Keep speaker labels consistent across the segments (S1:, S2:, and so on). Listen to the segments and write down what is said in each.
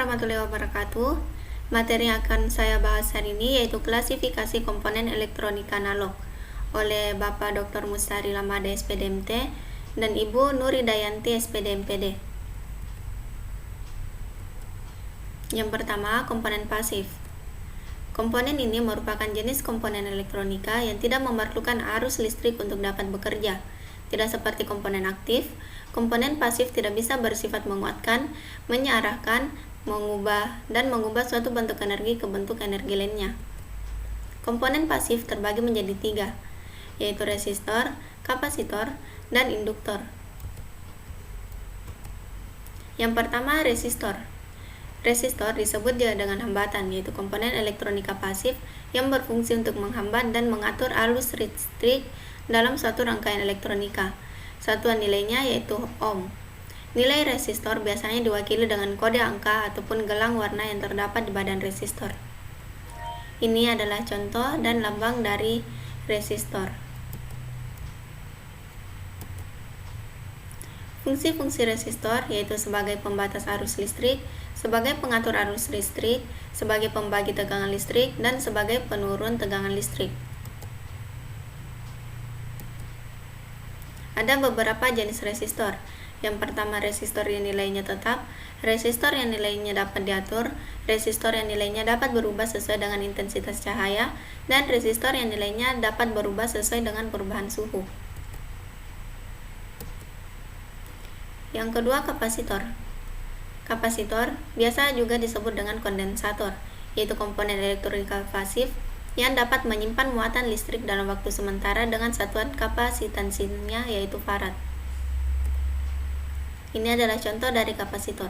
S1: warahmatullahi wabarakatuh. Materi yang akan saya bahas hari ini yaitu klasifikasi komponen elektronika analog oleh Bapak Dr. Mustari Lamada SPDMT dan Ibu Nuri Dayanti SPDMPD. Yang pertama, komponen pasif. Komponen ini merupakan jenis komponen elektronika yang tidak memerlukan arus listrik untuk dapat bekerja. Tidak seperti komponen aktif, komponen pasif tidak bisa bersifat menguatkan, mengarahkan, mengubah suatu bentuk energi ke bentuk energi lainnya. Komponen pasif terbagi menjadi 3, yaitu resistor, kapasitor, dan induktor. Yang pertama, resistor. Resistor disebut juga dengan hambatan, yaitu komponen elektronika pasif yang berfungsi untuk menghambat dan mengatur arus listrik dalam suatu rangkaian elektronika. Satuan nilainya yaitu ohm. Nilai resistor biasanya diwakili dengan kode angka ataupun gelang warna yang terdapat di badan resistor. Ini adalah contoh dan lambang dari resistor. Fungsi-fungsi resistor yaitu sebagai pembatas arus listrik, sebagai pengatur arus listrik, sebagai pembagi tegangan listrik, dan sebagai penurun tegangan listrik. Ada beberapa jenis resistor. Yang pertama, resistor yang nilainya tetap, resistor yang nilainya dapat diatur, resistor yang nilainya dapat berubah sesuai dengan intensitas cahaya, dan resistor yang nilainya dapat berubah sesuai dengan perubahan suhu. Yang kedua, kapasitor. Kapasitor biasa juga disebut dengan kondensator, yaitu komponen elektronika pasif yang dapat menyimpan muatan listrik dalam waktu sementara dengan satuan kapasitansinya yaitu farad. Ini adalah contoh dari kapasitor.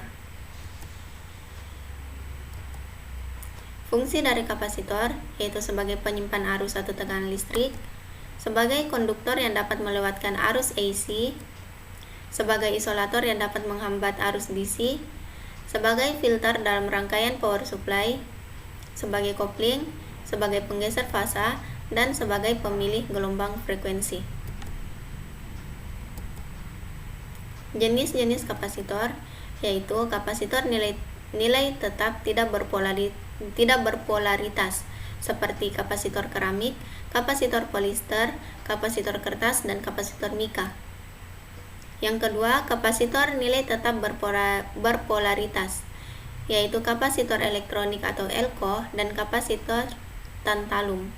S1: Fungsi dari kapasitor yaitu sebagai penyimpan arus atau tekanan listrik, sebagai konduktor yang dapat melewatkan arus AC, sebagai isolator yang dapat menghambat arus DC, sebagai filter dalam rangkaian power supply, sebagai kopling, sebagai penggeser fasa, dan sebagai pemilih gelombang frekuensi. Jenis-jenis kapasitor yaitu kapasitor nilai tetap tidak berpolaritas seperti kapasitor keramik, kapasitor polister, kapasitor kertas, dan kapasitor mika. Yang kedua, kapasitor nilai tetap berpolaritas yaitu kapasitor elektronik atau elko dan kapasitor tantalum.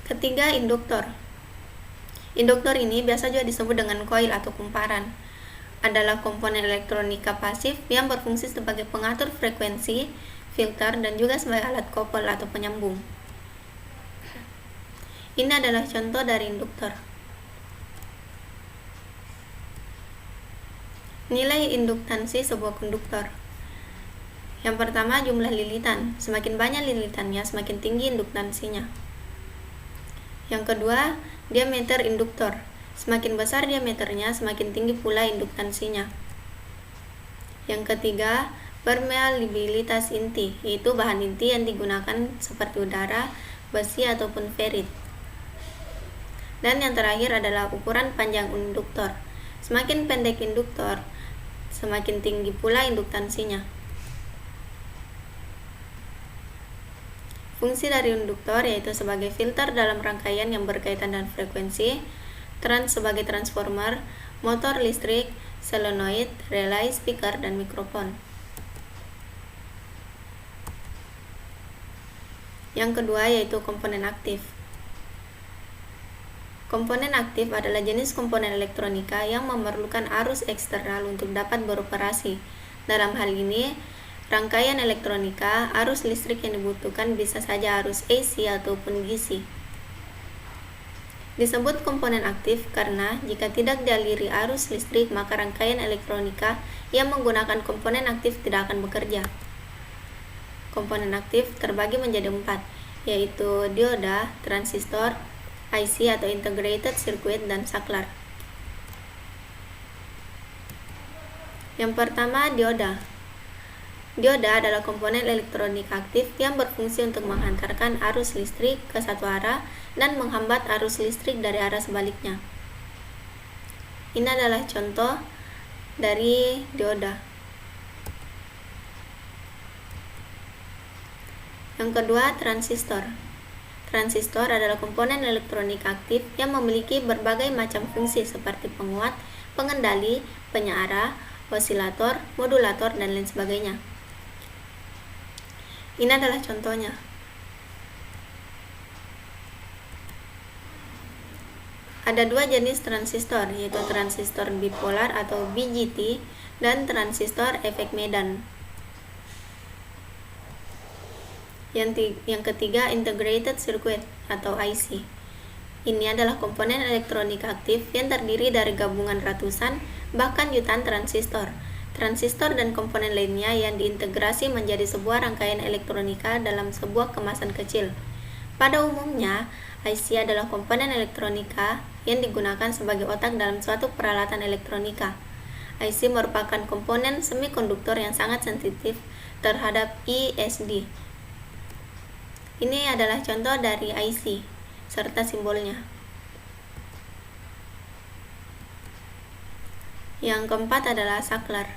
S1: Ketiga, induktor. Induktor ini biasa juga disebut dengan koil atau kumparan. Adalah komponen elektronika pasif yang berfungsi sebagai pengatur frekuensi, filter, dan juga sebagai alat kopel atau penyambung. Ini adalah contoh dari induktor. Nilai induktansi sebuah konduktor. Yang pertama, jumlah lilitan. Semakin banyak lilitannya, semakin tinggi induktansinya. Yang kedua, diameter induktor. Semakin besar diameternya, semakin tinggi pula induktansinya. Yang ketiga, permeabilitas inti, yaitu bahan inti yang digunakan seperti udara, besi, ataupun ferit. Dan yang terakhir adalah ukuran panjang induktor. Semakin pendek induktor, semakin tinggi pula induktansinya. Fungsi dari induktor yaitu sebagai filter dalam rangkaian yang berkaitan dengan frekuensi, sebagai transformer, motor listrik, solenoid, relay, speaker, dan mikrofon. Yang kedua yaitu komponen aktif. Komponen aktif adalah jenis komponen elektronika yang memerlukan arus eksternal untuk dapat beroperasi. Dalam hal ini, rangkaian elektronika, arus listrik yang dibutuhkan bisa saja arus AC ataupun DC. Disebut komponen aktif karena jika tidak dialiri arus listrik, maka rangkaian elektronika yang menggunakan komponen aktif tidak akan bekerja. Komponen aktif terbagi menjadi 4, yaitu dioda, transistor, IC atau integrated circuit, dan saklar. Yang pertama, dioda. Dioda adalah komponen elektronik aktif yang berfungsi untuk menghantarkan arus listrik ke satu arah dan menghambat arus listrik dari arah sebaliknya. Ini adalah contoh dari dioda. Yang kedua, transistor. Transistor adalah komponen elektronik aktif yang memiliki berbagai macam fungsi seperti penguat, pengendali, penyearah, osilator, modulator, dan lain sebagainya. Ini adalah contohnya. Ada dua jenis transistor, yaitu transistor bipolar atau BJT dan transistor efek Medan. Yang ketiga, integrated circuit atau IC. Ini adalah komponen elektronik aktif yang terdiri dari gabungan ratusan, bahkan jutaan transistor. Transistor dan komponen lainnya yang diintegrasi menjadi sebuah rangkaian elektronika dalam sebuah kemasan kecil. Pada umumnya, IC adalah komponen elektronika yang digunakan sebagai otak dalam suatu peralatan elektronika. IC merupakan komponen semikonduktor yang sangat sensitif terhadap ISD. Ini adalah contoh dari IC serta simbolnya. Yang keempat adalah saklar.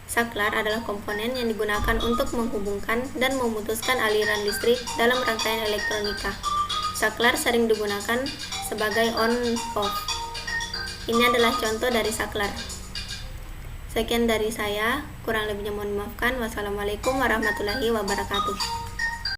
S1: Saklar adalah komponen yang digunakan untuk menghubungkan dan memutuskan aliran listrik dalam rangkaian elektronika. Saklar sering digunakan sebagai on-off. Ini adalah contoh dari saklar. Sekian dari saya, kurang lebihnya mohon dimaafkan. Wassalamualaikum warahmatullahi wabarakatuh.